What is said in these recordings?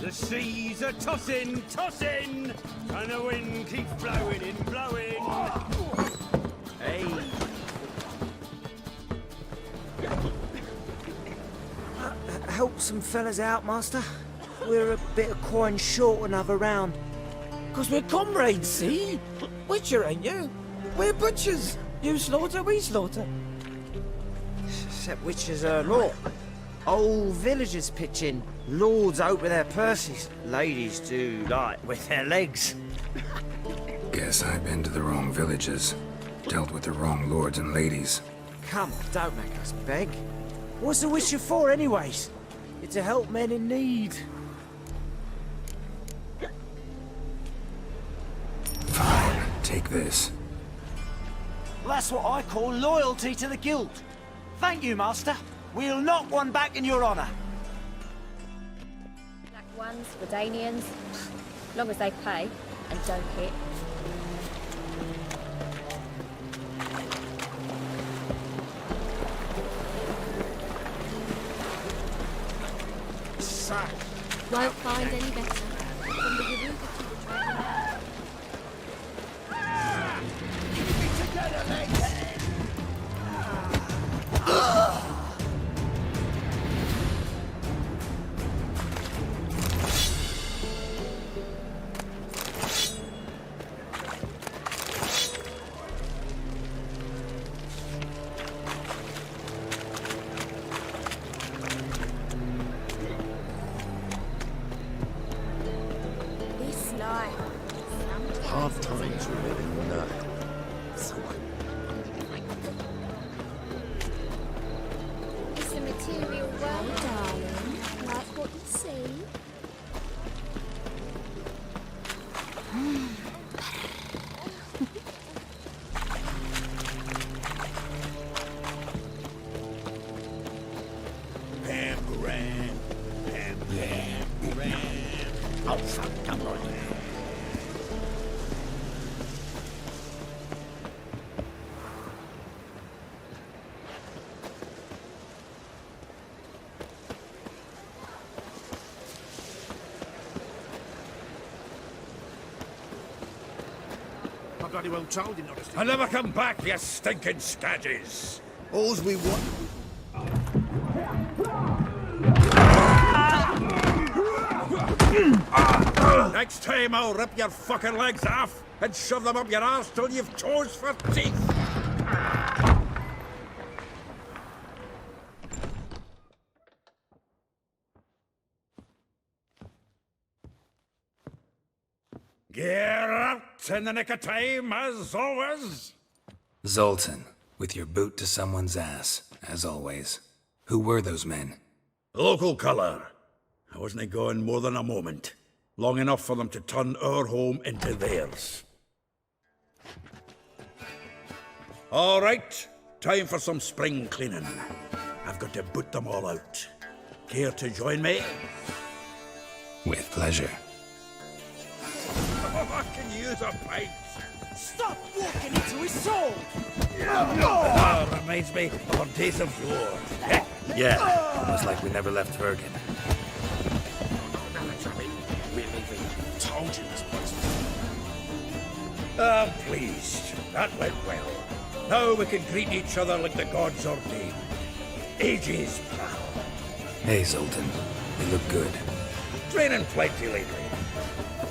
The seas are tossing, tossing, and the wind keeps blowing and blowing. Hey. Help some fellas out, master. We're a bit of coin short another round. 'Cause we're comrades, see? Witcher, ain't you? We're butchers. You slaughter, we slaughter. Except witches are law. Old villagers pitch in. Lords out with their purses. Ladies do like with their legs. Guess I've been to the wrong villages. Dealt with the wrong lords and ladies. Come on, don't make us beg. What's the witcher for, anyways? It's to help men in need. Fine, take this. Well, that's what I call loyalty to the guild. Thank you, master. We'll knock one back in your honor. Black ones, Redanians, long as they pay and don't hit. Sack. Won't find any better. From the Yoruba to the dragon. Together, mate. This life. Hard times we're living now. It's a material world, darling. Like what you see. Oh, fuck, come on. I bloody well told you not to stick. I'll never come back, you stinking scadges! All's we want. Next time I'll rip your fucking legs off and shove them up your arse till you've toes for teeth! Geralt in the nick of time, as always! Zoltan, with your boot to someone's ass, as always. Who were those men? Local colour. I wasn't gone more than a moment. Long enough for them to turn our home into theirs. All right, time for some spring cleaning. I've got to boot them all out. Care to join me? With pleasure. Oh, I can use a pint. Stop walking into his sword! Ah, reminds me of our days of yore. Yeah, almost like we never left Bergen. Told you this place. I'm pleased. That went well. Now we can greet each other like the gods ordained. Ages, pal. Hey, Zoltan. You look good. Training plenty lately.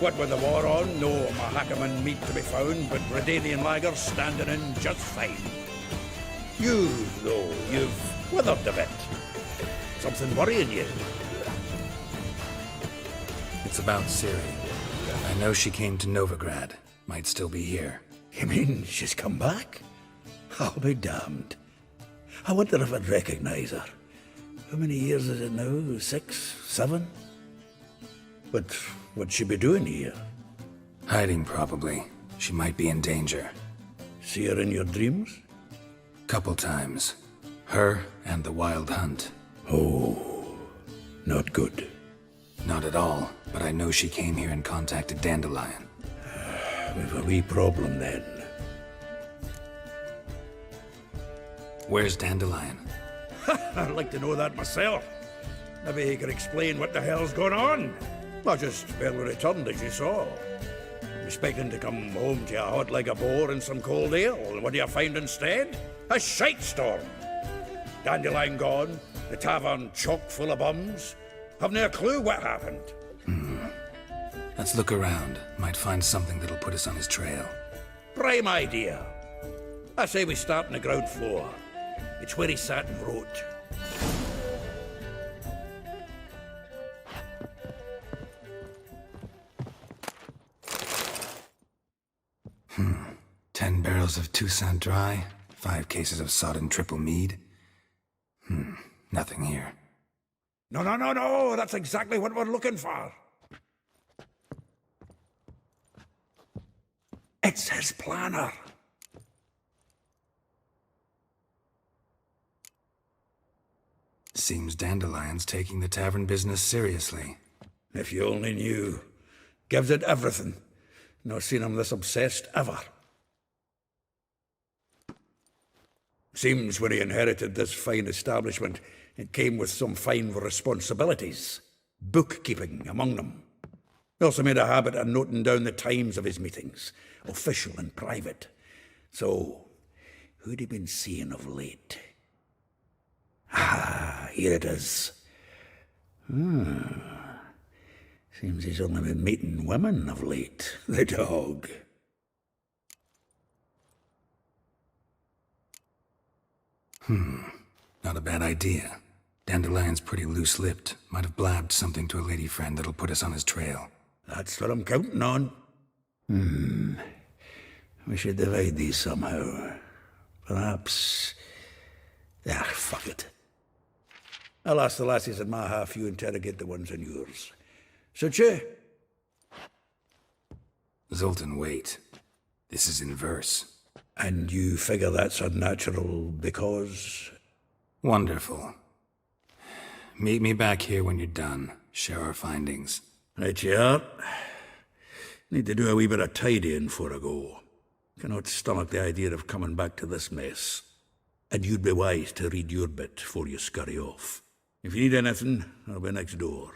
What with the war on, no Mahakaman meat to be found, but Redanian lagers standing in just fine. You, though, you've withered a bit. Something worrying you? It's about Ciri. I know she came to Novigrad. Might still be here. You mean she's come back? I'll be damned. I wonder if I'd recognize her. How many years is it now? 6, 7? But what'd she be doing here? Hiding, probably. She might be in danger. See her in your dreams? Couple times. Her and the Wild Hunt. Oh, not good. Not at all, but I know she came here and contacted Dandelion. We've a wee problem then. Where's Dandelion? I'd like to know that myself. Maybe he could explain what the hell's going on. I just barely returned, as you saw. Expecting to come home to a hot like a boar and some cold ale. What do you find instead? A shite storm. Dandelion gone, the tavern chock full of bums. Have no clue what happened. Let's look around. Might find something that'll put us on his trail. Prime idea. I say we start on the ground floor. It's where he sat and wrote. Hmm. 10 barrels of Toussaint Dry, 5 cases of sodden triple mead. Nothing here. No, that's exactly what we're looking for. It's his planner. Seems Dandelion's taking the tavern business seriously. If you only knew. Gives it everything. Not seen him this obsessed ever. Seems when he inherited this fine establishment, it came with some fine responsibilities. Bookkeeping among them. He also made a habit of noting down the times of his meetings, official and private. So, who'd he been seeing of late? Ah, here it is. Seems he's only been meeting women of late, the dog. Not a bad idea. Dandelion's pretty loose-lipped. Might have blabbed something to a lady friend that'll put us on his trail. That's what I'm counting on. We should divide these somehow. Perhaps... fuck it. I'll ask the lassies in my half, you interrogate the ones in yours. Suit you? Zoltan, wait. This is in verse. And you figure that's unnatural because... Wonderful. Meet me back here when you're done. Share our findings. Right you are. Need to do a wee bit of tidying before I go. Cannot stomach the idea of coming back to this mess. And you'd be wise to read your bit before you scurry off. If you need anything, I'll be next door.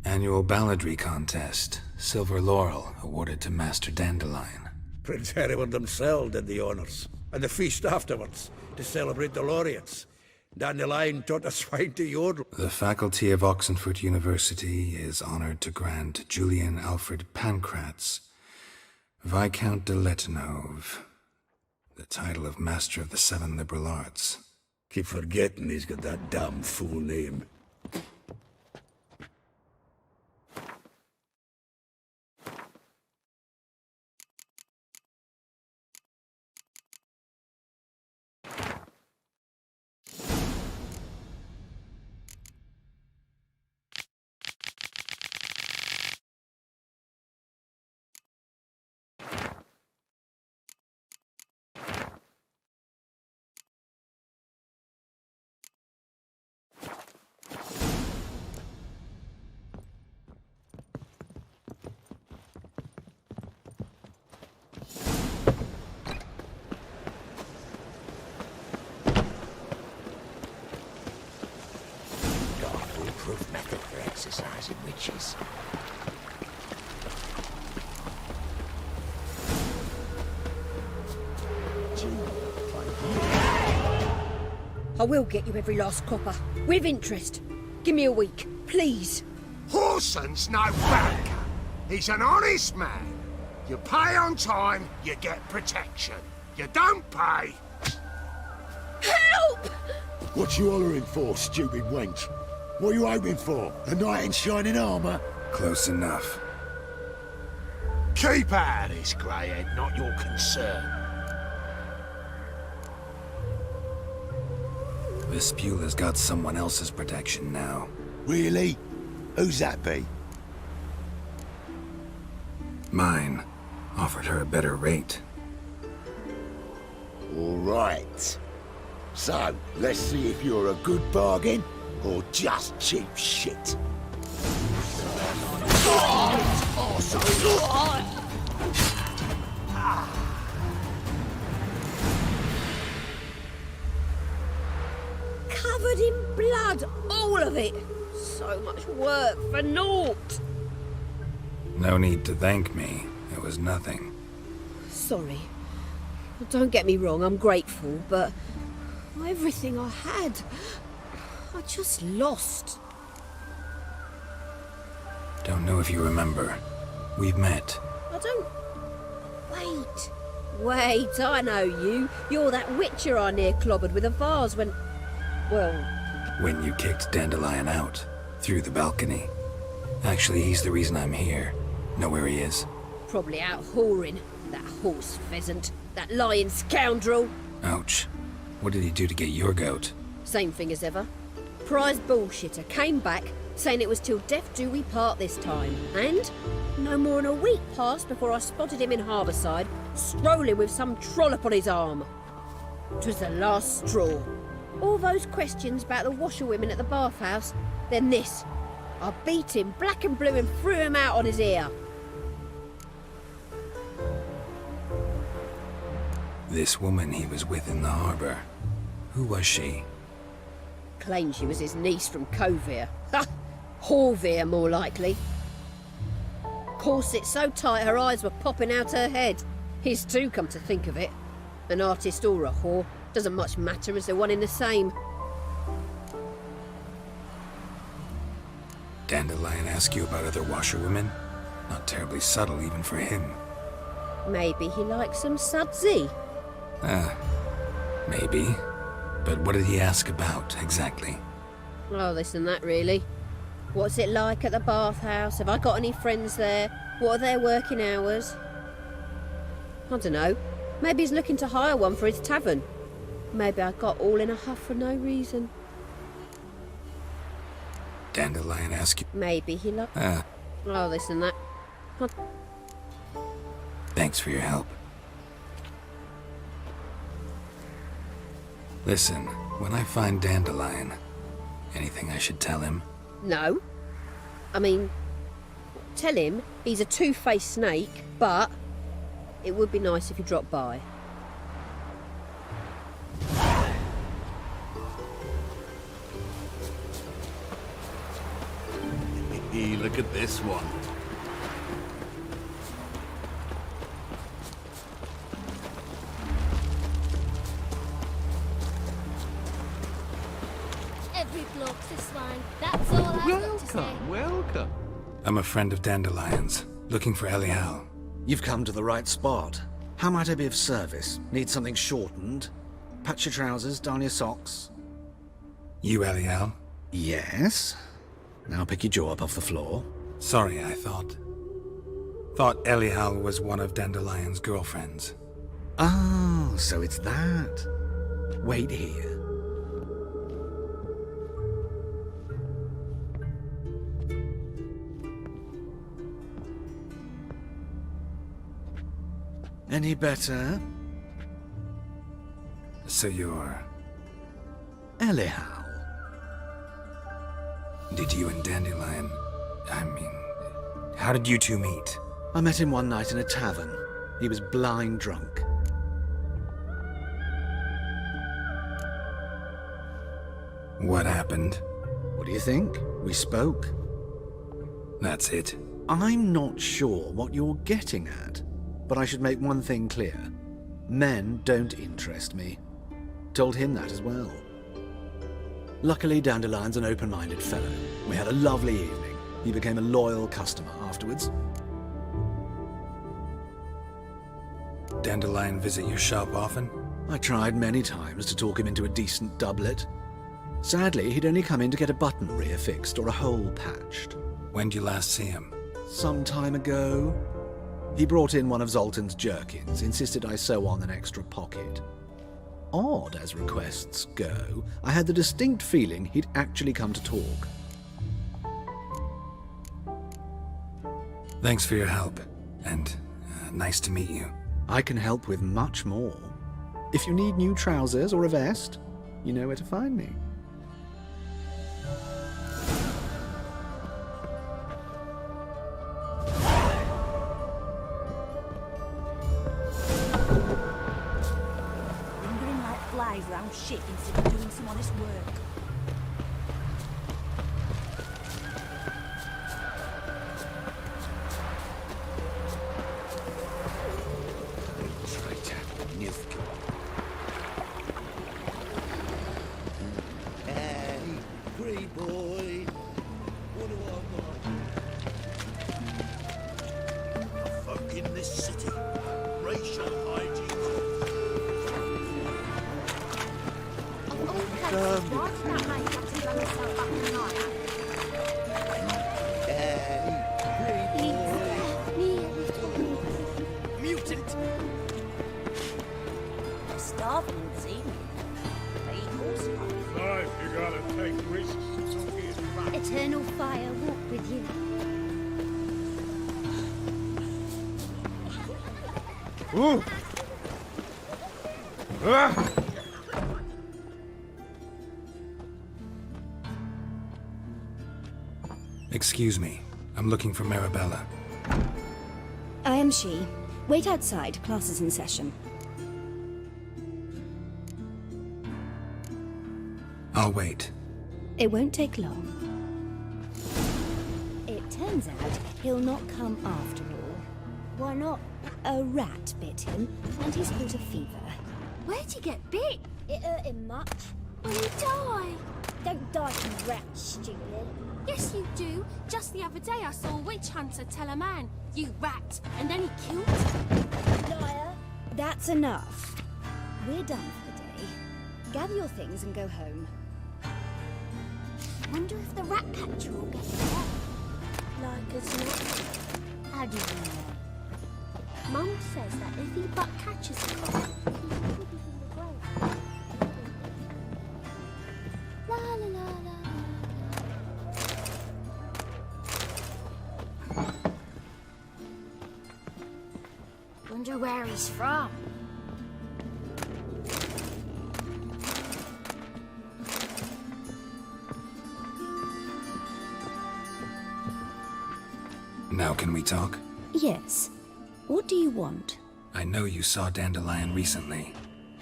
Annual balladry contest. Silver laurel awarded to Master Dandelion. Prince Hereward himself did the honours. And the feast afterwards, to celebrate the laureates. Dandelion taught a swine to yodel. The faculty of Oxenford University is honoured to grant Julian Alfred Pancratz, Viscount de Letenove, the title of Master of the Seven Liberal Arts. Keep forgetting he's got that damn full name. Proof method for exercising witches. I will get you every last copper, with interest. Give me a week, please. Horson's no banker. He's an honest man. You pay on time, you get protection. You don't pay... Help! What you hollering for, stupid wench? What are you hoping for? A knight in shining armour? Close enough. Keep out of this, Greyhead, not your concern. Vespula's got someone else's protection now. Really? Who's that be? Mine. Offered her a better rate. All right. So, let's see if you're a good bargain or just cheap shit. Covered in blood, all of it. So much work for naught. No need to thank me. It was nothing. Sorry. Don't get me wrong, I'm grateful, but everything I had, I just lost. Don't know if you remember. We've met. I don't... Wait, I know you. You're that witcher I near clobbered with a vase when... Well... When you kicked Dandelion out. Through the balcony. Actually, he's the reason I'm here. Know where he is? Probably out whoring. That horse pheasant. That lying scoundrel. Ouch. What did he do to get your goat? Same thing as ever. Prize bullshitter came back, saying it was till death do we part this time. And no more than a week passed before I spotted him in Harbourside, strolling with some trollop on his arm. 'Twas the last straw. All those questions about the washerwomen at the bathhouse, then this. I beat him black and blue and threw him out on his ear. This woman he was with in the harbour. Who was she? Claimed she was his niece from Kovir. Ha! Horvir, more likely. Corset so tight her eyes were popping out her head. His too, come to think of it. An artist or a whore. Doesn't much matter as they're one in the same. Dandelion ask you about other washerwomen? Not terribly subtle even for him. Maybe he likes some sudsy. Maybe. But what did he ask about, exactly? Oh, this and that, really. What's it like at the bathhouse? Have I got any friends there? What are their working hours? I don't know. Maybe he's looking to hire one for his tavern. Maybe I got all in a huff for no reason. Dandelion ask you... Maybe he Oh, this and that. Thanks for your help. Listen, when I find Dandelion, anything I should tell him? No. I mean, tell him he's a two-faced snake, but it would be nice if he dropped by. Look at this one. Every bloke's a swine. That's all I've got to say. Welcome. I'm a friend of Dandelion's, looking for Elial. You've come to the right spot. How might I be of service? Need something shortened? Patch your trousers, darn your socks? You Elial? Yes. Now pick your jaw up off the floor. Sorry, I thought Elial was one of Dandelion's girlfriends. Oh, so it's that. Wait here. Any better? So you're... Elial. Did you and Dandelion... how did you two meet? I met him one night in a tavern. He was blind drunk. What happened? What do you think? We spoke. That's it? I'm not sure what you're getting at, but I should make one thing clear. Men don't interest me. Told him that as well. Luckily, Dandelion's an open-minded fellow. We had a lovely evening. He became a loyal customer afterwards. Dandelion visit your shop often? I tried many times to talk him into a decent doublet. Sadly, he'd only come in to get a button reaffixed or a hole patched. When did you last see him? Some time ago. He brought in one of Zoltan's jerkins, insisted I sew on an extra pocket. odd as requests go, I had the distinct feeling he'd actually come to talk. Thanks for your help, and nice to meet you. I can help with much more. If you need new trousers or a vest, you know where to find me. Lingering like flies around shit instead of doing some honest work. Eternal fire walk with you. Ooh. Ah. Excuse me. I'm looking for Marabella. I am she. Wait outside. Class is in session. I'll wait. It won't take long. It turns out he'll not come after all. Why not? A rat bit him, and he's caught a fever. Where'd he get bit? It hurt him much. Will he die? Don't die, you rat, stupid. Yes, you do. Just the other day I saw a witch hunter tell a man, "You rat," and then he killed him. Liar. That's enough. We're done for the day. Gather your things and go home. Wonder if the rat catcher will get there. Like as not. How do you know? Mum says that if he but catches a cock, he will be in the grave. La la la la la. Wonder where he's from. Now can we talk? Yes. What do you want? I know you saw Dandelion recently.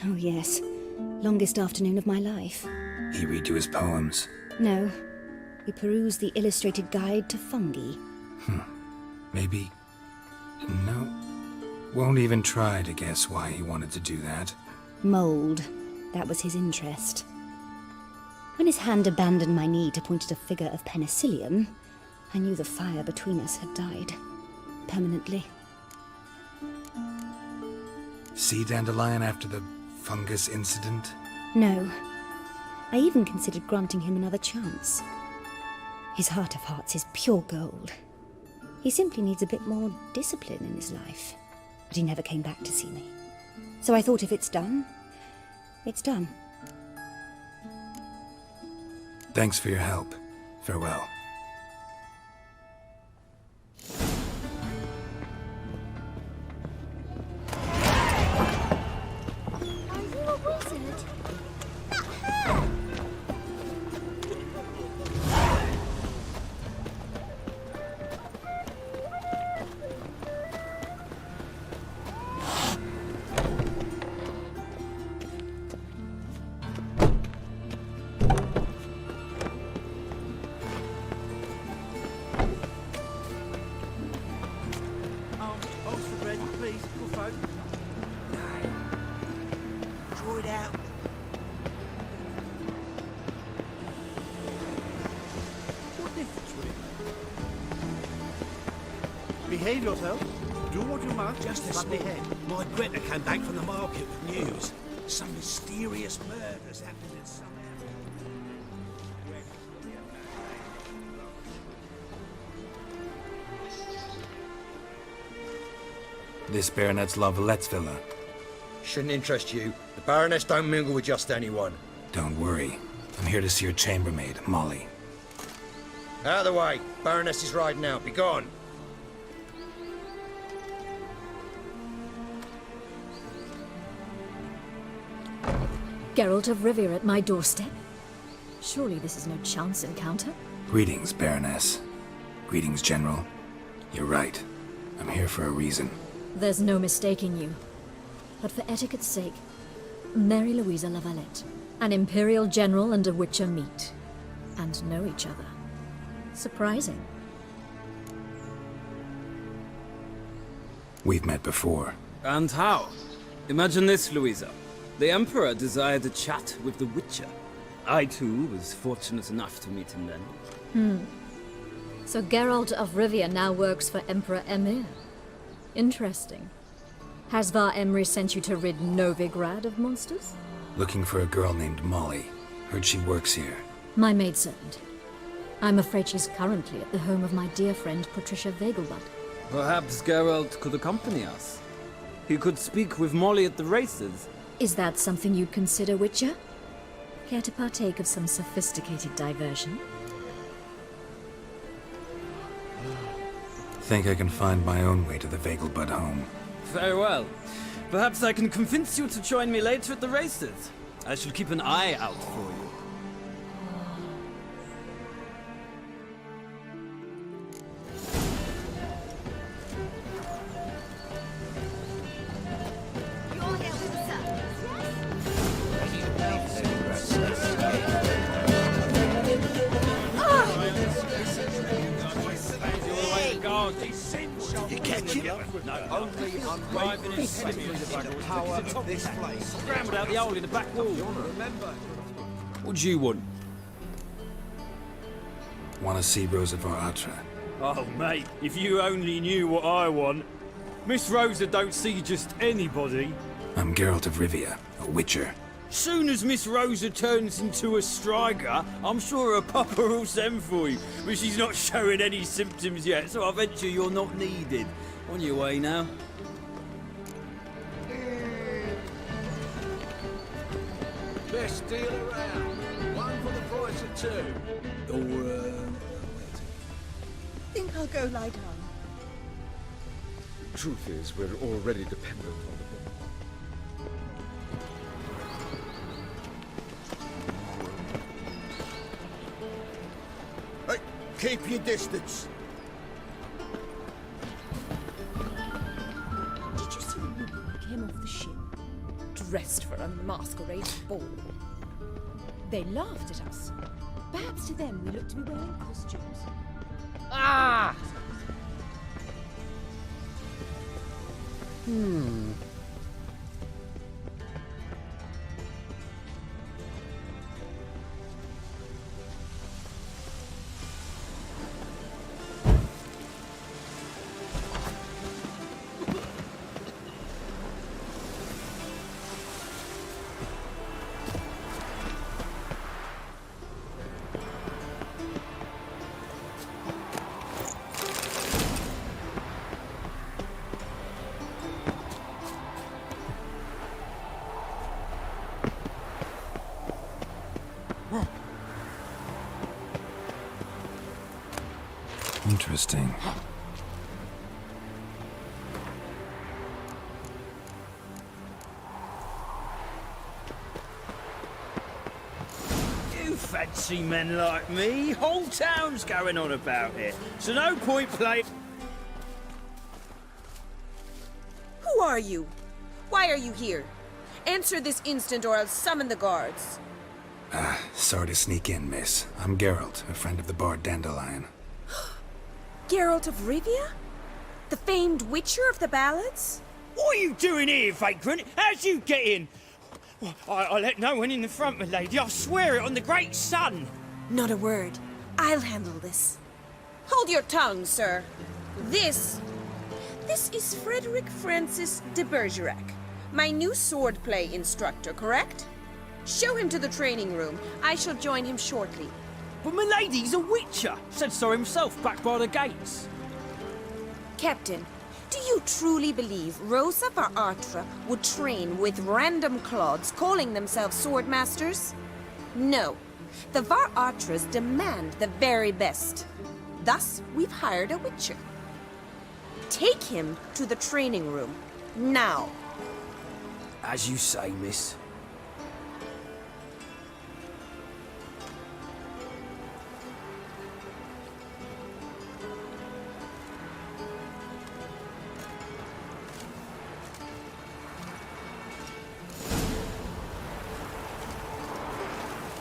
Oh, yes. Longest afternoon of my life. He read you his poems. No. We perused the illustrated guide to fungi. Maybe... No. Won't even try to guess why he wanted to do that. Mold. That was his interest. When his hand abandoned my knee to point at a figure of penicillium, I knew the fire between us had died. Permanently. See Dandelion after the fungus incident? No. I even considered granting him another chance. His heart of hearts is pure gold. He simply needs a bit more discipline in his life. But he never came back to see me. So I thought if it's done, it's done. Thanks for your help. Farewell. Are you a wizard? That hurt! Oxford bread, please. Good folk. Draw it out. What difference would it make? Behave yourself. Do what you must. Just a Lovely small head. My Greta came back from the market with news. Some mysterious murders happening in some This baronet's La Vallette's villa. Shouldn't interest you. The Baroness don't mingle with just anyone. Don't worry. I'm here to see your chambermaid, Molly. Out of the way. Baroness is riding out. Be gone. Geralt of Rivia at my doorstep? Surely this is no chance encounter? Greetings, Baroness. Greetings, General. You're right. I'm here for a reason. There's no mistaking you. But for etiquette's sake, Mary Louisa Lavalette, an Imperial General and a Witcher meet, and know each other. Surprising. We've met before. And how? Imagine this, Louisa. The Emperor desired a chat with the Witcher. I, too, was fortunate enough to meet him then. So Geralt of Rivia now works for Emperor Emir. Interesting. Has Var Emry sent you to rid Novigrad of monsters? Looking for a girl named Molly. Heard she works here. My maidservant. I'm afraid she's currently at the home of my dear friend Patricia Vegelbud. Perhaps Geralt could accompany us. He could speak with Molly at the races. Is that something you'd consider, Witcher? Care to partake of some sophisticated diversion? Think I can find my own way to the Vegelbud home. Very well. Perhaps I can convince you to join me later at the races. I shall keep an eye out for you. You catch it? Only unwavering the power of this place. Scrambled out the hole in the back wall. What do you want? Want to see Rosa Varatra? Oh, mate, if you only knew what I want. Miss Rosa don't see just anybody. I'm Geralt of Rivia, a Witcher. Soon as Miss Rosa turns into a striker, I'm sure her papa will send for you. But she's not showing any symptoms yet, so I venture you're not needed. On your way now. Best deal around. One for the price of two. Or, Think I'll go lie down. Truth is, we're already dependent on the book. Hey, keep your distance. Did you see the woman who came off the ship, dressed for a masquerade ball? They laughed at us. Perhaps to them we looked to be wearing costumes. Ah! Interesting. You fancy men like me? Whole town's going on about it. So no point playing. Who are you? Why are you here? Answer this instant or I'll summon the guards. Sorry to sneak in, miss. I'm Geralt, a friend of the bard Dandelion. Geralt of Rivia? The famed Witcher of the ballads? What are you doing here, vagrant? How'd you get in? Well, I let no one in the front, my lady. I swear it on the great sun. Not a word. I'll handle this. Hold your tongue, sir. This is Frederick Francis de Bergerac, my new swordplay instructor, correct? Show him to the training room. I shall join him shortly. But my lady's a witcher. Said so himself back by the gates. Captain, Do you truly believe Rosa Varatra would train with random clods calling themselves sword masters? No. The Varatras demand the very best. Thus, we've hired a witcher. Take him to the training room, now. As you say, miss.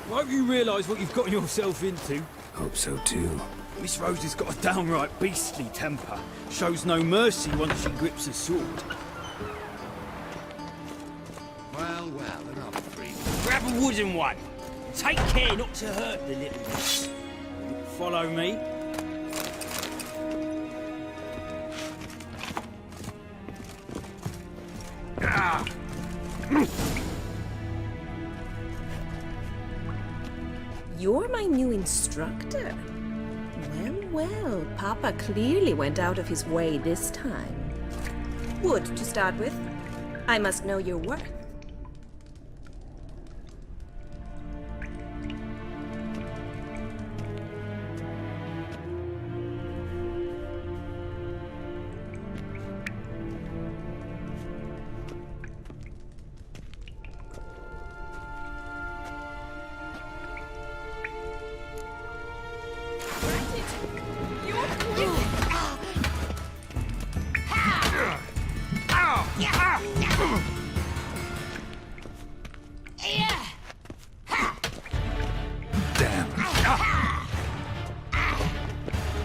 Won't you realise what you've gotten yourself into? Hope so too. Miss Rose has got a downright beastly temper. Shows no mercy once she grips a sword. Well, another free. Grab a wooden one. Take care not to hurt the little ones. Follow me. Ah. You're my new instructor. Well, Papa clearly went out of his way this time. Wood, to start with. I must know your worth.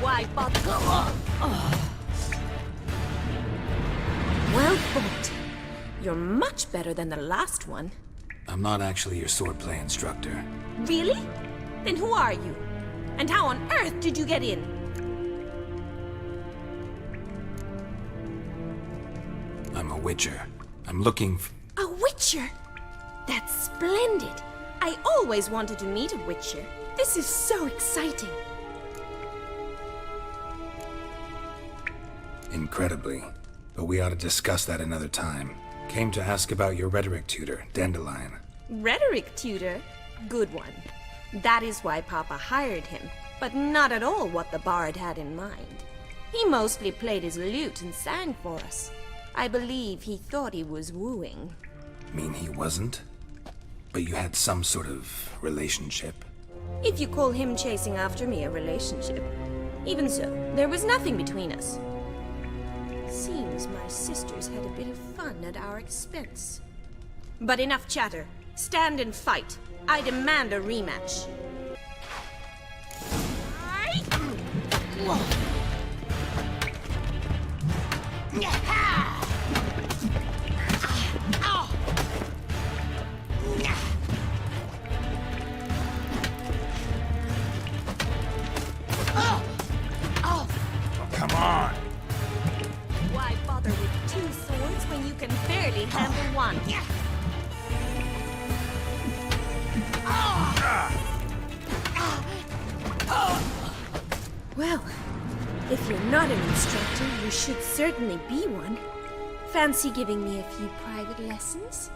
Why bother? Well fought. You're much better than the last one. I'm not actually your swordplay instructor. Really? Then who are you? And how on earth did you get in? I'm a witcher. I'm looking A witcher? That's splendid. I always wanted to meet a witcher. This is so exciting. Incredibly. But we ought to discuss that another time. Came to ask about your rhetoric tutor, Dandelion. Rhetoric tutor? Good one. That is why Papa hired him, but not at all what the bard had in mind. He mostly played his lute and sang for us. I believe he thought he was wooing. Mean he wasn't? But you had some sort of relationship? If you call him chasing after me a relationship. Even so, there was nothing between us. Seems my sisters had a bit of fun at our expense. But enough chatter. Stand and fight. I demand a rematch. Come on. Why bother with two swords when you can barely handle one? Well, if you're not an instructor, you should certainly be one. Fancy giving me a few private lessons?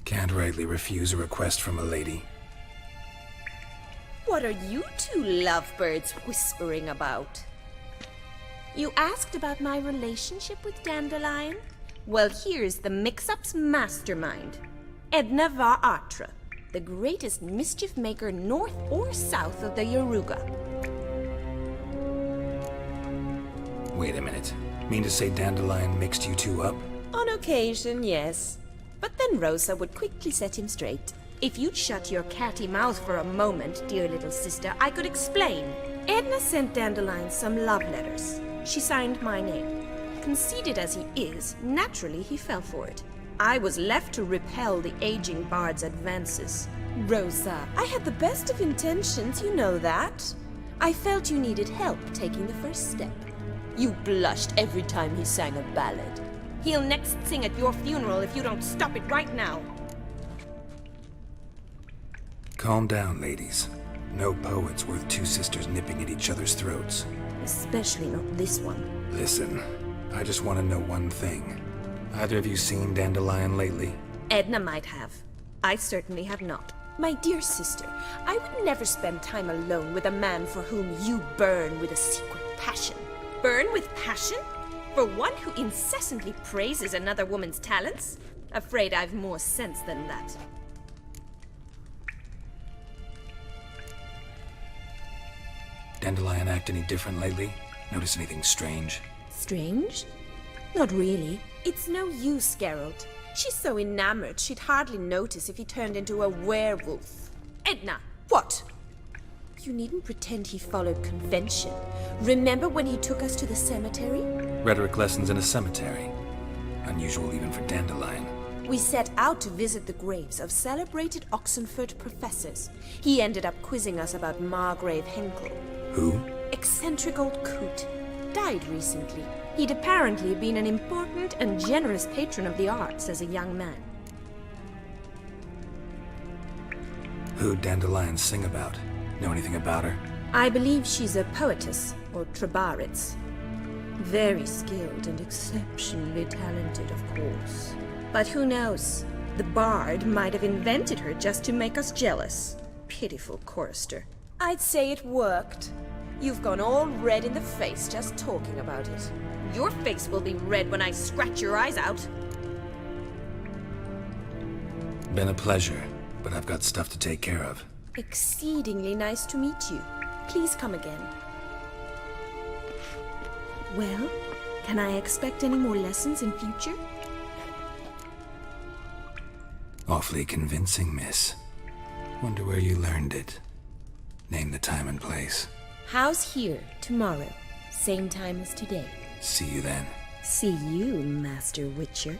Can't rightly refuse a request from a lady. What are you two lovebirds whispering about? You asked about my relationship with Dandelion? Well, here's the mix-up's mastermind. Edna Varatra, the greatest mischief maker north or south of the Yaruga. Wait a minute. Mean to say Dandelion mixed you two up? On occasion, yes. But then Rosa would quickly set him straight. If you'd shut your catty mouth for a moment, dear little sister, I could explain. Edna sent Dandelion some love letters. She signed my name. Conceited as he is, naturally he fell for it. I was left to repel the aging bard's advances. Rosa, I had the best of intentions, you know that. I felt you needed help taking the first step. You blushed every time he sang a ballad. He'll next sing at your funeral if you don't stop it right now. Calm down, ladies. No poet's worth two sisters nipping at each other's throats. Especially not this one. Listen, I just want to know one thing. Either of you seen Dandelion lately? Edna might have. I certainly have not. My dear sister, I would never spend time alone with a man for whom you burn with a secret passion. Burn with passion? For one who incessantly praises another woman's talents? Afraid I've more sense than that. Dandelion act any different lately? Notice anything strange? Strange? Not really. It's no use, Geralt. She's so enamored she'd hardly notice if he turned into a werewolf. Edna, what? You needn't pretend he followed convention. Remember when he took us to the cemetery? Rhetoric lessons in a cemetery. Unusual even for Dandelion. We set out to visit the graves of celebrated Oxenford professors. He ended up quizzing us about Margrave Henkel. Who? Eccentric old coot. Died recently. He'd apparently been an important and generous patron of the arts as a young man. Who'd Dandelion sing about? Know anything about her? I believe she's a poetess, or trabaritz. Very skilled and exceptionally talented, of course. But who knows? The bard might have invented her just to make us jealous. Pitiful chorister. I'd say it worked. You've gone all red in the face just talking about it. Your face will be red when I scratch your eyes out. Been a pleasure, but I've got stuff to take care of. Exceedingly nice to meet you. Please come again. Well, can I expect any more lessons in future? Awfully convincing, miss. Wonder where you learned it. Name the time and place. House here, tomorrow. Same time as today. See you then. See you, Master Witcher.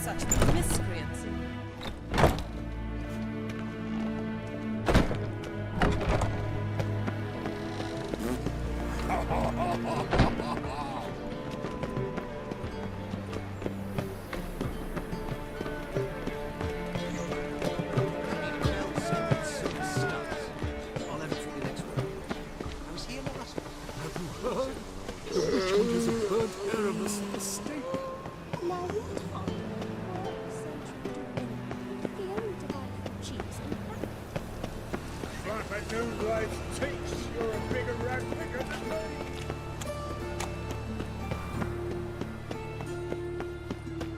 Such miscreants.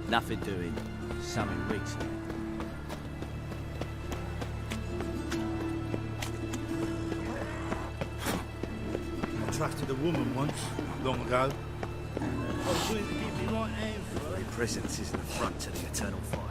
Nothing doing. Something weeks. I trusted a woman once, long ago. I was willing to give me right hand for her. Your presence is an affront to the eternal fire.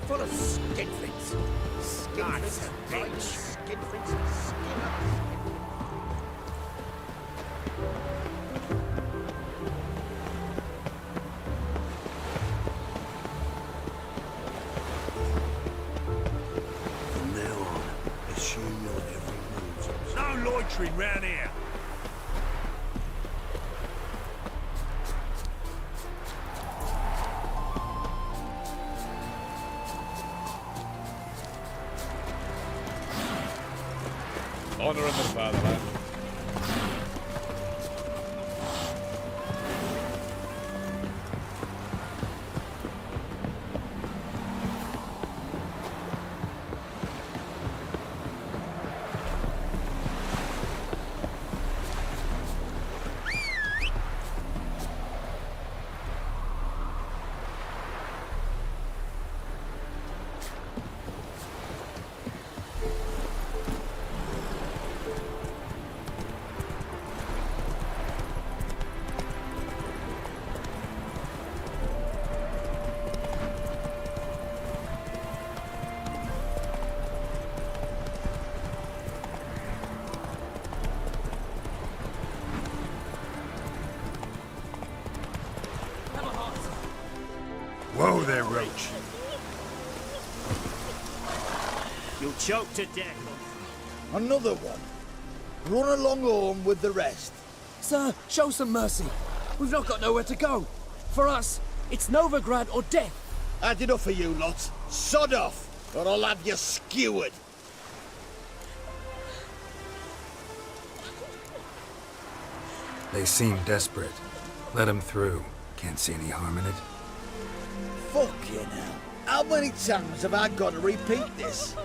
Full of skinflints. Skinflints, bitch. Skinflints, skinflints. From now on, assume your every move. No loitering round here. Honor of the fatherland. Whoa there, Roach. You'll choke to death. Another one. Run along home with the rest. Sir, show some mercy. We've not got nowhere to go. For us, it's Novigrad or death. Had enough of you lot. Sod off, or I'll have you skewered. They seem desperate. Let them through. Can't see any harm in it. Fucking hell. How many times have I got to repeat this?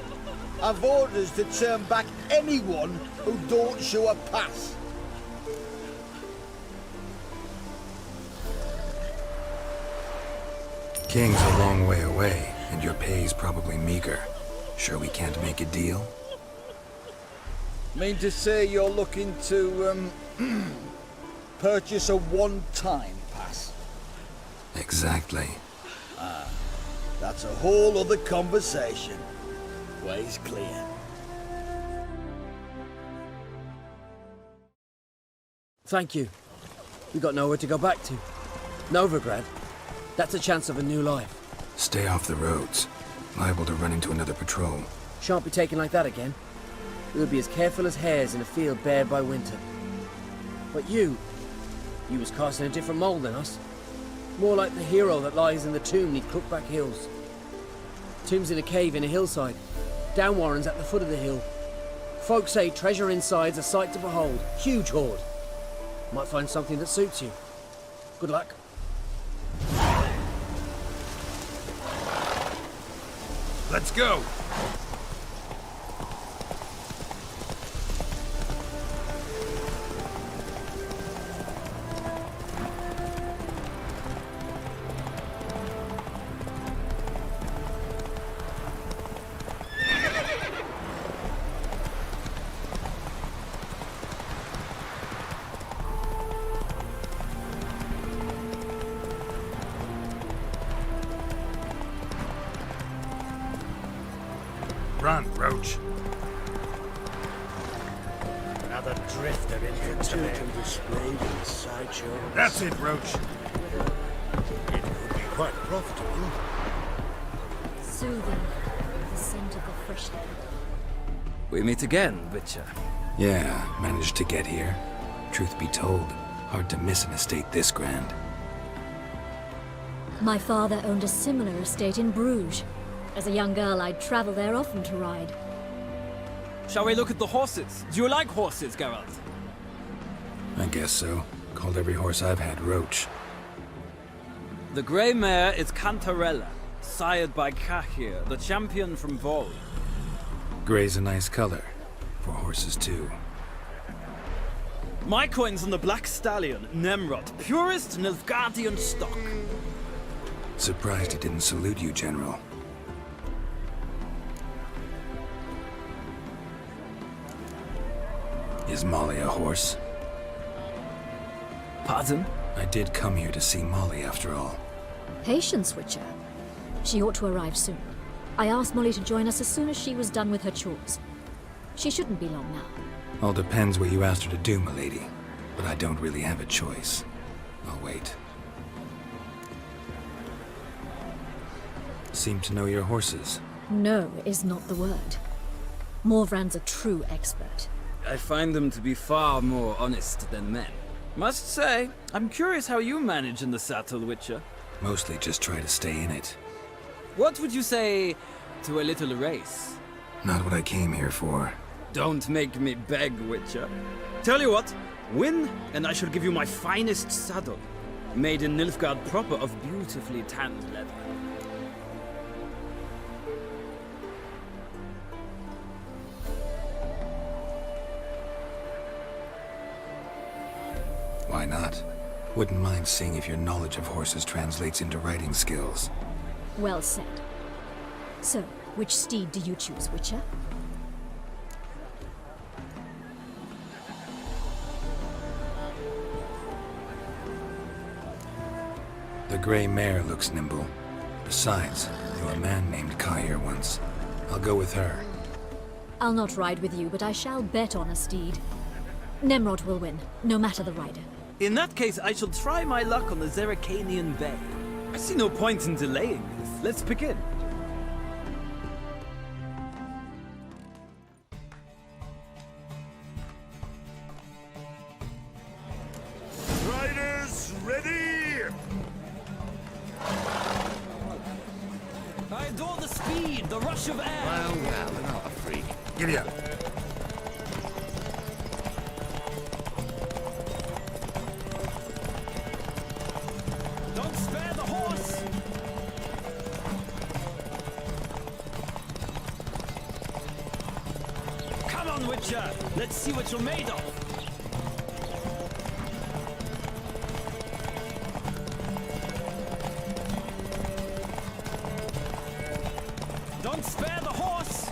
I've orders to turn back anyone who don't show a pass. King's a long way away, and your pay's probably meager. Sure we can't make a deal? Mean to say you're looking to, purchase a one-time pass? Exactly. Ah, that's a whole other conversation. Way's clear. Thank you. We got nowhere to go back to. Novigrad. That's a chance of a new life. Stay off the roads. Liable to run into another patrol. Shan't be taken like that again. We'll be as careful as hares in a field bared by winter. But you was cast in a different mould than us. More like the hero that lies in the tomb neath Crookback Hills. Tomb's in a cave in a hillside. Down warrens at the foot of the hill. Folk say treasure inside's a sight to behold. Huge hoard. Might find something that suits you. Good luck. Let's go. Run, Roach. Another drifter infantry displayed in the sideshow. That's it, Roach. It could be quite profitable. Soothing, the scent of the fresh air. We meet again, Witcher. Yeah, managed to get here. Truth be told, hard to miss an estate this grand. My father owned a similar estate in Bruges. As a young girl, I'd travel there often to ride. Shall we look at the horses? Do you like horses, Geralt? I guess so. Called every horse I've had Roach. The grey mare is Cantarella, sired by Cahir, the champion from Vol. Grey's a nice color. For horses, too. My coin's on the black stallion, Nemrod, purest Nilfgaardian stock. Surprised he didn't salute you, General. Is Molly a horse? Pardon? I did come here to see Molly, after all. Patience, Witcher. She ought to arrive soon. I asked Molly to join us as soon as she was done with her chores. She shouldn't be long now. All depends what you asked her to do, milady. But I don't really have a choice. I'll wait. Seem to know your horses. No is not the word. Morvrand's a true expert. I find them to be far more honest than men. Must say, I'm curious how you manage in the saddle, Witcher. Mostly just try to stay in it. What would you say to a little race? Not what I came here for. Don't make me beg, Witcher. Tell you what, win, and I shall give you my finest saddle. Made in Nilfgaard proper of beautifully tanned leather. Why not? Wouldn't mind seeing if your knowledge of horses translates into riding skills. Well said. So, which steed do you choose, Witcher? The gray mare looks nimble. Besides, knew a man named Cahir once. I'll go with her. I'll not ride with you, but I shall bet on a steed. Nemrod will win, no matter the rider. In that case, I shall try my luck on the Zeracanian Bay. I see no point in delaying this. Let's begin. Riders, ready! I adore the speed, the rush of air. Well, another freak. Giddy up. Don't spare the horse. Come on, Witcher. Let's see what you're made of. Don't spare the horse!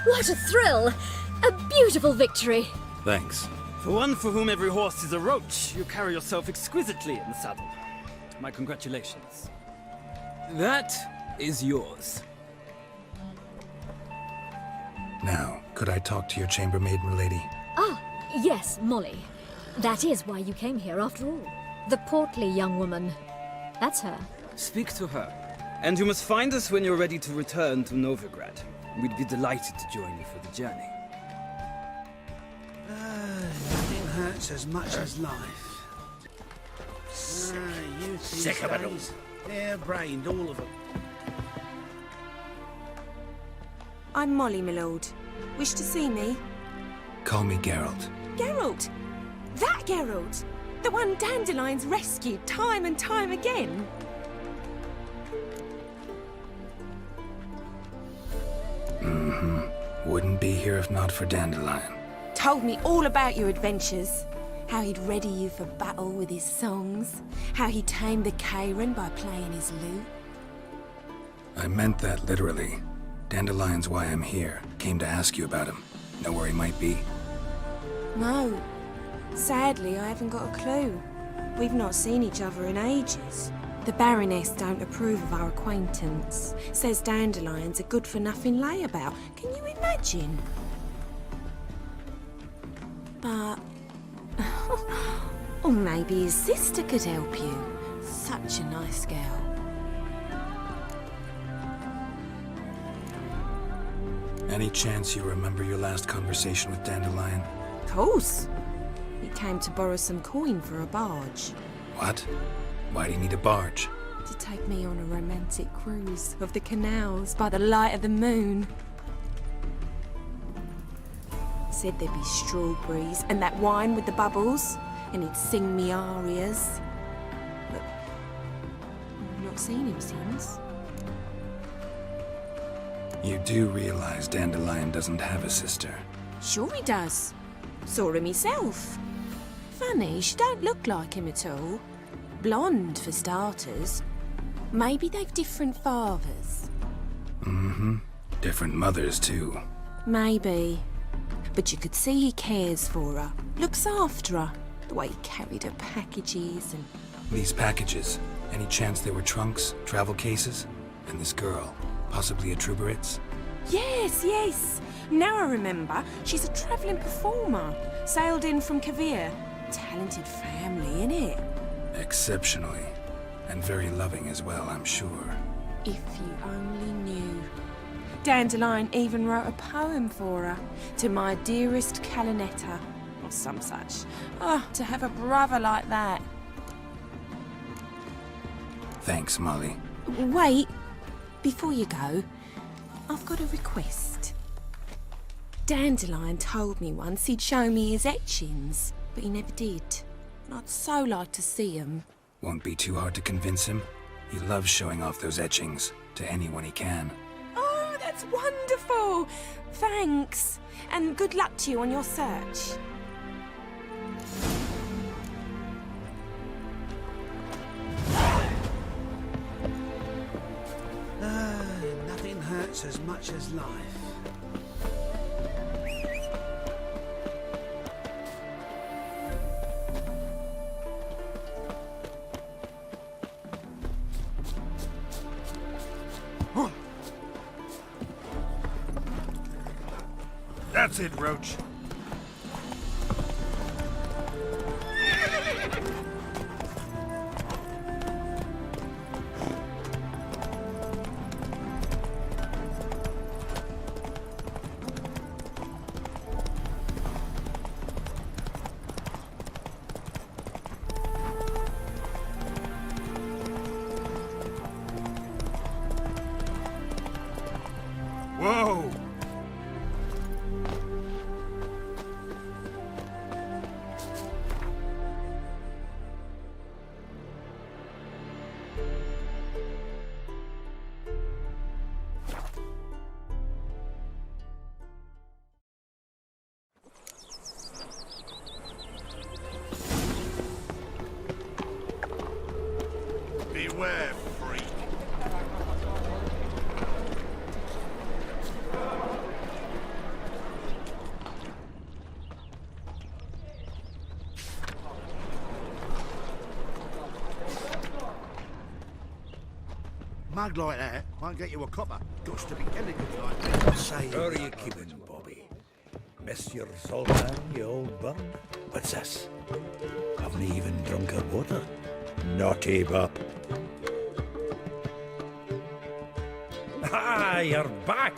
What a thrill! A beautiful victory! Thanks. For one for whom every horse is a roach, you carry yourself exquisitely in the saddle. My congratulations. That is yours. Now, could I talk to your chambermaid, milady? Ah, yes, Molly. That is why you came here after all. The portly young woman. That's her. Speak to her. And you must find us when you're ready to return to Novigrad. We'd be delighted to join you for the journey. Nothing hurts as much as life. Youth Sick of it all. Hair-brained, all of them. I'm Molly, my lord. Wish to see me? Call me Geralt. Geralt! That Geralt! The one Dandelion's rescued time and time again! Wouldn't be here if not for Dandelion. Told me all about your adventures. How he'd ready you for battle with his songs. How he tamed the Karen by playing his lute. I meant that literally. Dandelion's why I'm here. Came to ask you about him. Know where he might be? No. Sadly, I haven't got a clue. We've not seen each other in ages. The Baroness don't approve of our acquaintance. Says Dandelion's a good-for-nothing layabout. Can you imagine? But... or maybe his sister could help you. Such a nice girl. Any chance you remember your last conversation with Dandelion? Of course. He came to borrow some coin for a barge. What? Why do you need a barge? To take me on a romantic cruise of the canals by the light of the moon. Said there'd be strawberries and that wine with the bubbles, and he'd sing me arias. But I've not seen him since. You do realize Dandelion doesn't have a sister. Sure he does. Saw him myself. Funny, she don't look like him at all. Blonde, for starters. Maybe they've different fathers. Different mothers, too. Maybe. But you could see he cares for her. Looks after her. The way he carried her packages and... These packages, any chance they were trunks, travel cases? And this girl, possibly a Truberitz? Yes, yes. Now I remember. She's a travelling performer. Sailed in from Kavir. Talented family, innit? Exceptionally. And very loving as well, I'm sure. If you only knew. Dandelion even wrote a poem for her. To my dearest Calinetta. Or some such. Oh, to have a brother like that. Thanks, Molly. Wait. Before you go, I've got a request. Dandelion told me once he'd show me his etchings, but he never did. And I'd so like to see them. Won't be too hard to convince him. He loves showing off those etchings to anyone he can. Oh, that's wonderful! Thanks. And good luck to you on your search. Nothing hurts as much as life. That's it, Roach. Whoa! Beware, freak. Mug like that won't get you a copper. Got to be elegant like that. Say, How are you keeping, Bobby? Miss your Sultan, you old bird? What's this? Haven't even drunk her water? Naughty bop. Ah, you're back!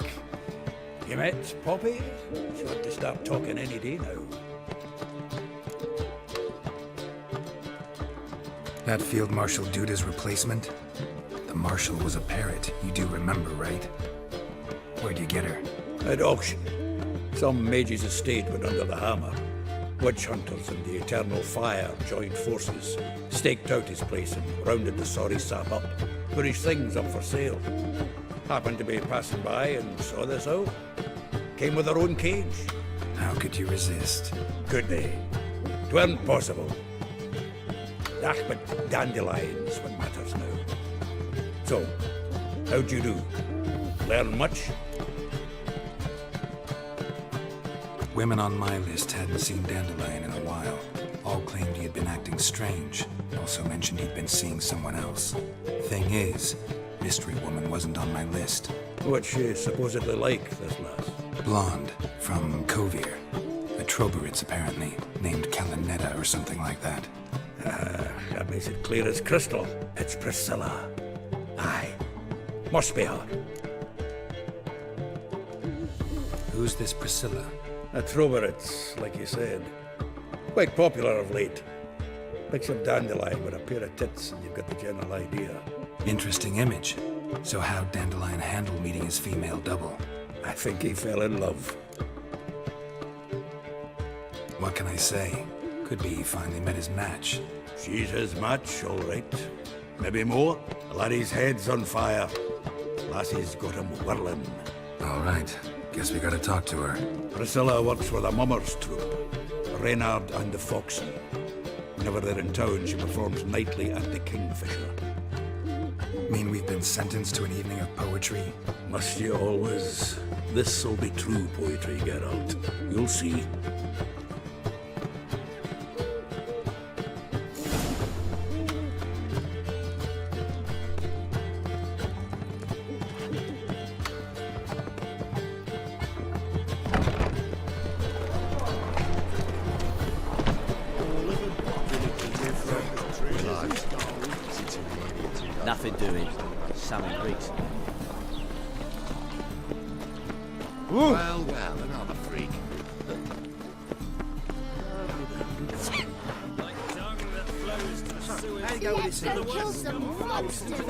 You met Poppy? She ought to start talking any day now. That Field Marshal Duda's replacement? The Marshal was a parrot, you do remember, right? Where'd you get her? At auction. Some mage's estate went under the hammer. Witch hunters and the Eternal Fire joined forces, staked out his place and rounded the sorry sap up, put his things up for sale. Happened to be passing by and saw this out. Came with her own cage. How could you resist? Could they? 'Tweren't possible. Ah, but dandelions what matters now. So, how'd you do? Learn much? Women on my list hadn't seen Dandelion in a while. All claimed he had been acting strange. Also mentioned he'd been seeing someone else. Thing is, Mystery Woman wasn't on my list. What's she supposedly like, this lass? Blonde, from Kovir. A Trobaritz, apparently, named Kalinetta or something like that. That makes it clear as crystal. It's Priscilla. Aye. Must be her. Who's this Priscilla? A Trobaritz, like you said. Quite popular of late. Picture Dandelion with a pair of tits and you've got the general idea. Interesting image. So how'd Dandelion handle meeting his female double? I think he fell in love. What can I say? Could be he finally met his match. She's his match, all right. Maybe more. Laddie's head's on fire. Lassie's got him whirling. All right. Guess we gotta talk to her. Priscilla works for the Mummers troupe. Reynard and the Foxy. Whenever they're in town, she performs nightly at the Kingfisher. Mean we've been sentenced to an evening of poetry? Must you always? This'll be true poetry, Geralt. You'll see. Nothing doing. Summon Greeks. Well, well, another freak. How you go with this? Kill some monsters.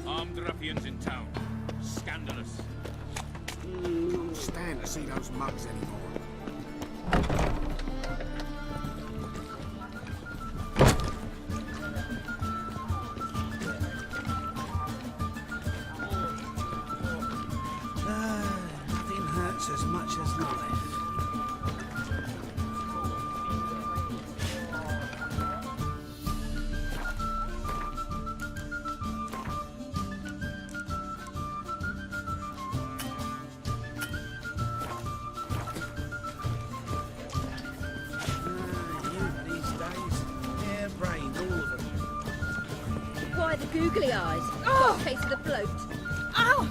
Armed ruffians in town. Scandalous. Can't stand to see those mugs anymore. Nothing hurts as much as life. googly eyes. Got a case of the bloat. Ow!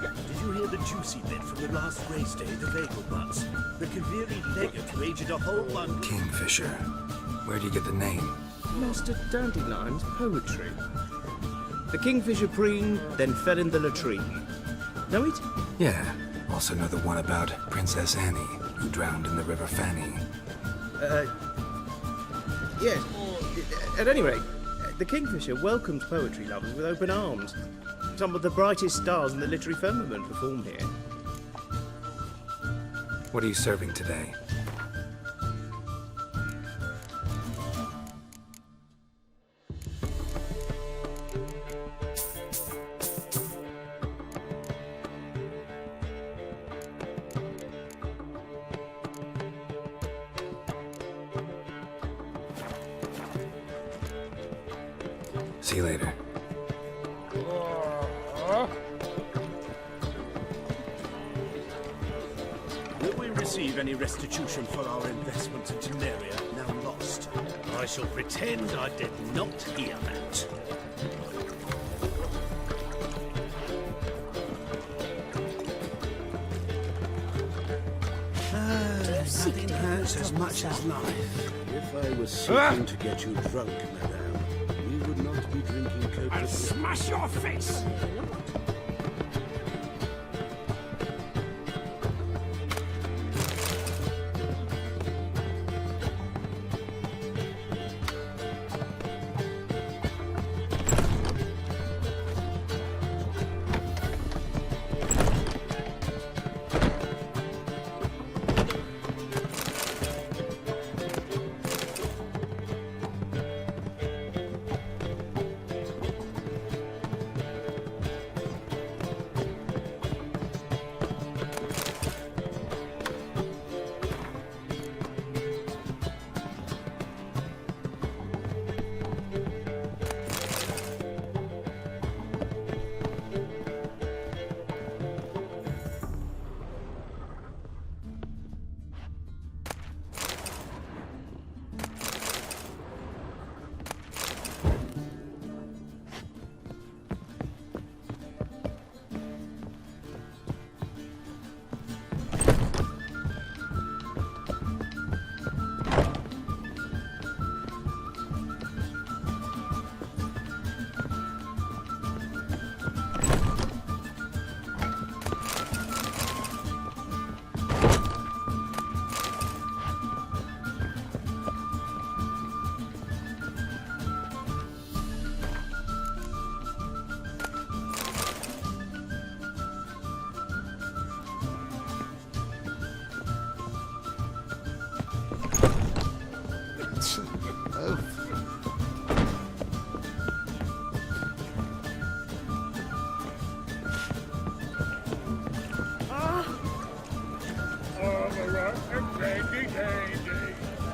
Did you hear the juicy bit from the last race day, the Vagal Butts? The Kaviri legate wagered a whole one... Kingfisher. Where do you get the name? Master Dandelion's poetry. The kingfisher preened, then fell in the latrine. Know it? Yeah. Also know the one about Princess Annie, who drowned in the River Fanny. Yes. At any rate, the kingfisher welcomes poetry lovers with open arms. Some of the brightest stars in the literary firmament perform here. What are you serving today? See you later. Will we receive any restitution for our investment in Temeria, now lost? I shall pretend I did not hear that. Nothing hurts as much as life. If I was seeking to get you drunk, madame, we would not be drinking Coca-Cola. I'll smash your face!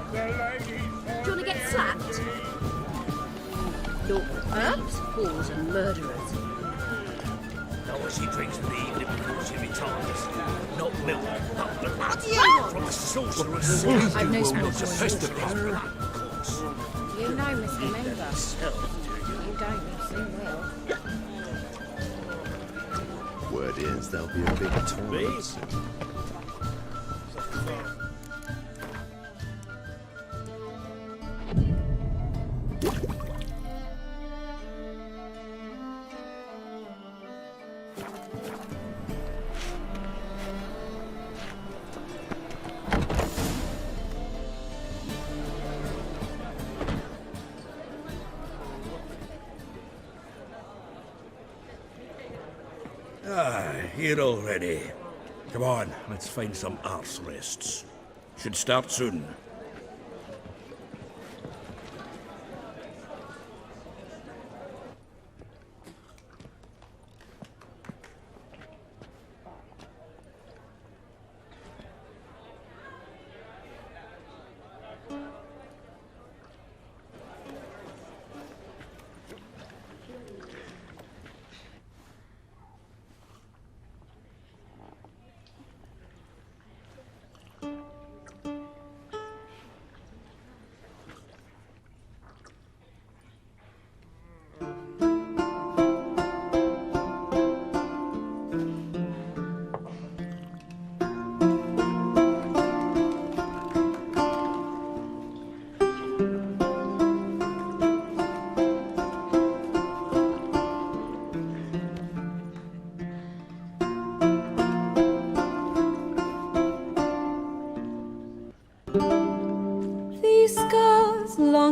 Do you want to get slapped? Look, thieves, whores and murderers. Now what she drinks in the evening before she retires. Not milk, but blood. From a sorceress. I've no small supposed to be blood, of course. You know, Mr. Member. You don't, you soon will. Word is there'll be a big tournament soon. Here already. Come on, let's find some arse rests. Should start soon.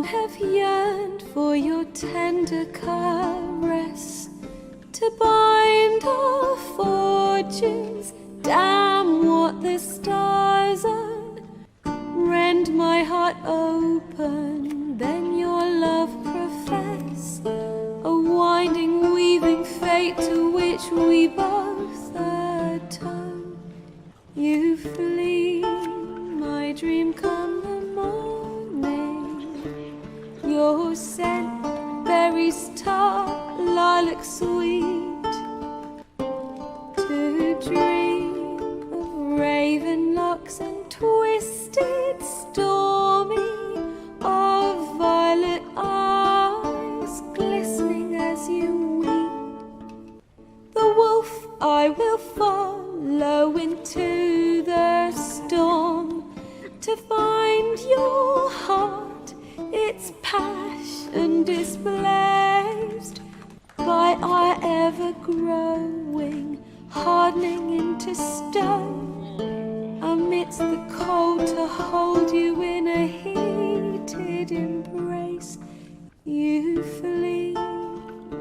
have yearned for your tender caress, to bind our fortunes. Damn what the stars are. Rend my heart open, then your love profess. A winding, weaving fate to which we both atone. You flee, my dream come the morning. Your scent, berries tart, lilac sweet. To dream of raven locks and twisted, stormy, of violet eyes glistening as you weep. The wolf I will follow into the storm, to find your heart, its passion displaced by our ever-growing, hardening into stone, amidst the cold to hold you in a heated embrace. You flee,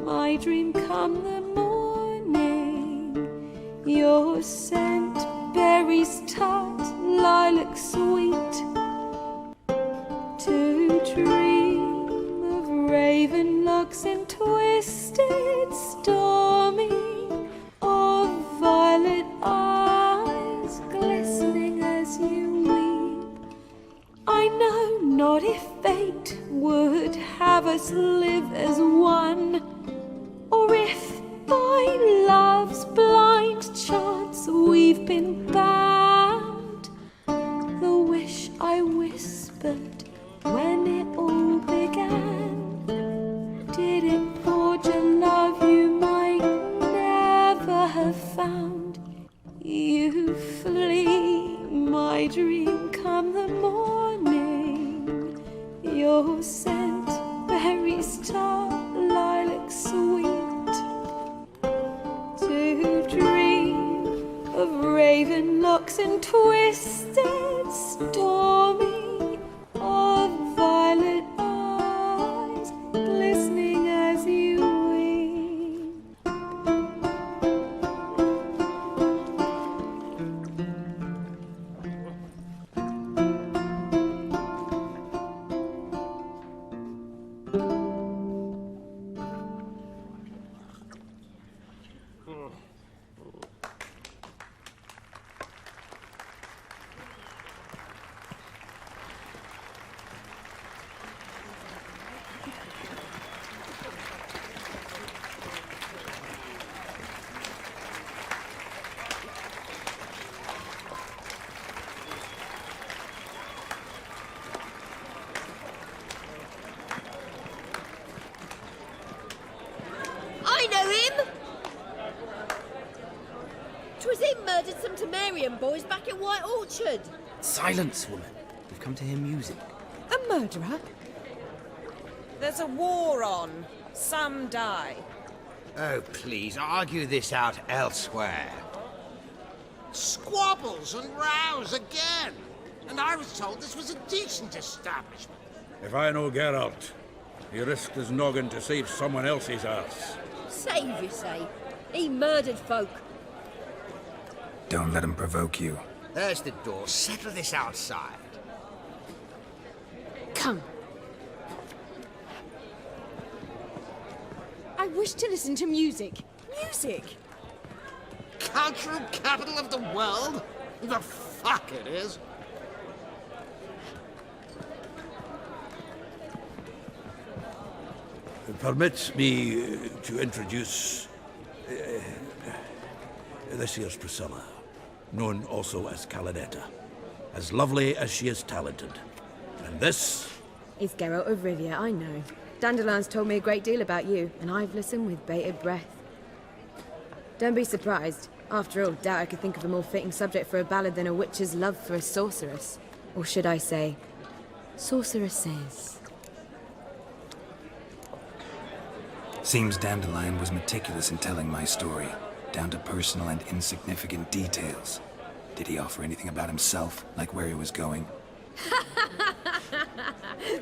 my dream come the morning. Your scent, berries tart, lilac sweet. To dream of raven locks and twisted, stormy, of violet eyes glistening as you weep. I know not if fate would have us live as one, or if by love's blind chance we've been bound. The wish I whispered when it all began, did it forge a love you might never have found? You flee, my dream come the morning. Your scent, berries tart, lilac sweet. To dream of raven locks and twisted, stormy, of violet eyes glistening as you weep. I know him! 'Twas him murdered some Temerian boys back at White Orchard. Silence, woman. We've come to hear music. A murderer? There's a war on. Some die. Oh, please, argue this out elsewhere. Squabbles and rows again. And I was told this was a decent establishment. If I know Geralt, he risked his noggin to save someone else's ass. Save, you say? He murdered folk. Don't let him provoke you. There's the door. Settle this outside. Come. I wish to listen to music. Music? Cultural capital of the world? The fuck it is. Permit me to introduce this here's Priscilla, known also as Calinetta, as lovely as she is talented. And this is Geralt of Rivia, I know. Dandelion's told me a great deal about you, and I've listened with bated breath. Don't be surprised. After all, doubt I could think of a more fitting subject for a ballad than a witch's love for a sorceress. Or should I say, sorceresses. Seems Dandelion was meticulous in telling my story, down to personal and insignificant details. Did he offer anything about himself, like where he was going?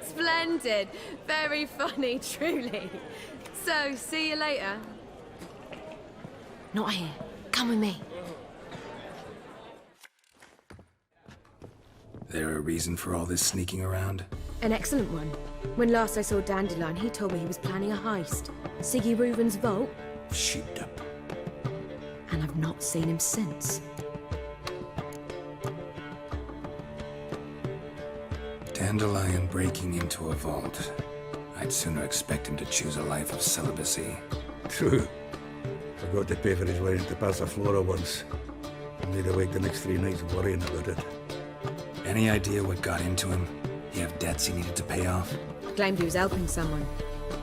Splendid. Very funny, truly. So, see you later. Not here. Come with me. There a reason for all this sneaking around? An excellent one. When last I saw Dandelion, he told me he was planning a heist. Siggy Reuven's vault. Sheeped up. And I've not seen him since. Dandelion breaking into a vault. I'd sooner expect him to choose a life of celibacy. True. Forgot to pay for his wine to Passiflora once. Laid awake the next 3 nights worrying about it. Any idea what got into him? He have debts he needed to pay off? Claimed he was helping someone.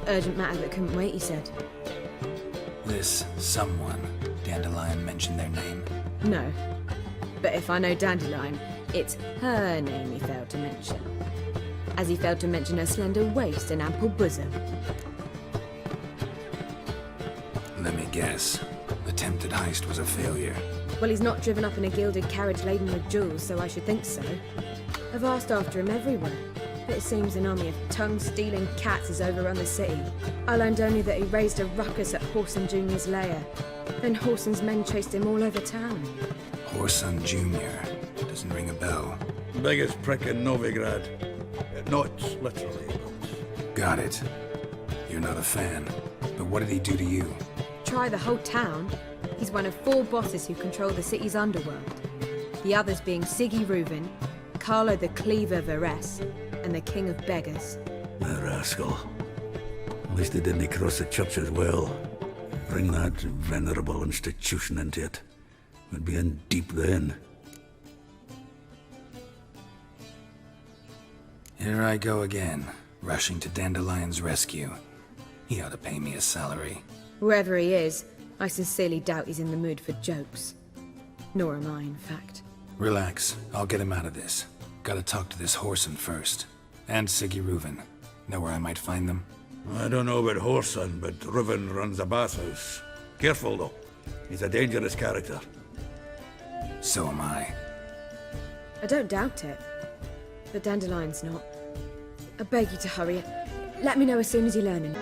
Urgent matter that couldn't wait, he said. This someone, Dandelion mentioned their name? No. But if I know Dandelion, it's her name he failed to mention. As he failed to mention her slender waist and ample bosom. Let me guess. Attempted heist was a failure. Well, he's not driven up in a gilded carriage laden with jewels, so I should think so. I've asked after him everywhere, but it seems an army of tongue-stealing cats has overrun the city. I learned only that he raised a ruckus at Whoreson Jr.'s lair. Then Whoreson's men chased him all over town. Whoreson Jr. Doesn't ring a bell. Biggest prick in Novigrad. Not literally, but... Got it. You're not a fan. But what did he do to you? Try the whole town. He's one of 4 bosses who control the city's underworld. The others being Siggy Reuven, Carlo the Cleaver Varese, and the King of Beggars. The rascal. At least he didn't cross the church as well. Bring that venerable institution into it. We'd be in deep then. Here I go again, rushing to Dandelion's rescue. He ought to pay me a salary. Whoever he is, I sincerely doubt he's in the mood for jokes. Nor am I, in fact. Relax, I'll get him out of this. Gotta talk to this Whoreson first. And Siggy Reuven. Know where I might find them? I don't know about Whoreson, but Reuven runs a bathhouse. Careful, though. He's a dangerous character. So am I. I don't doubt it. But Dandelion's not. I beg you to hurry it. Let me know as soon as you learn him.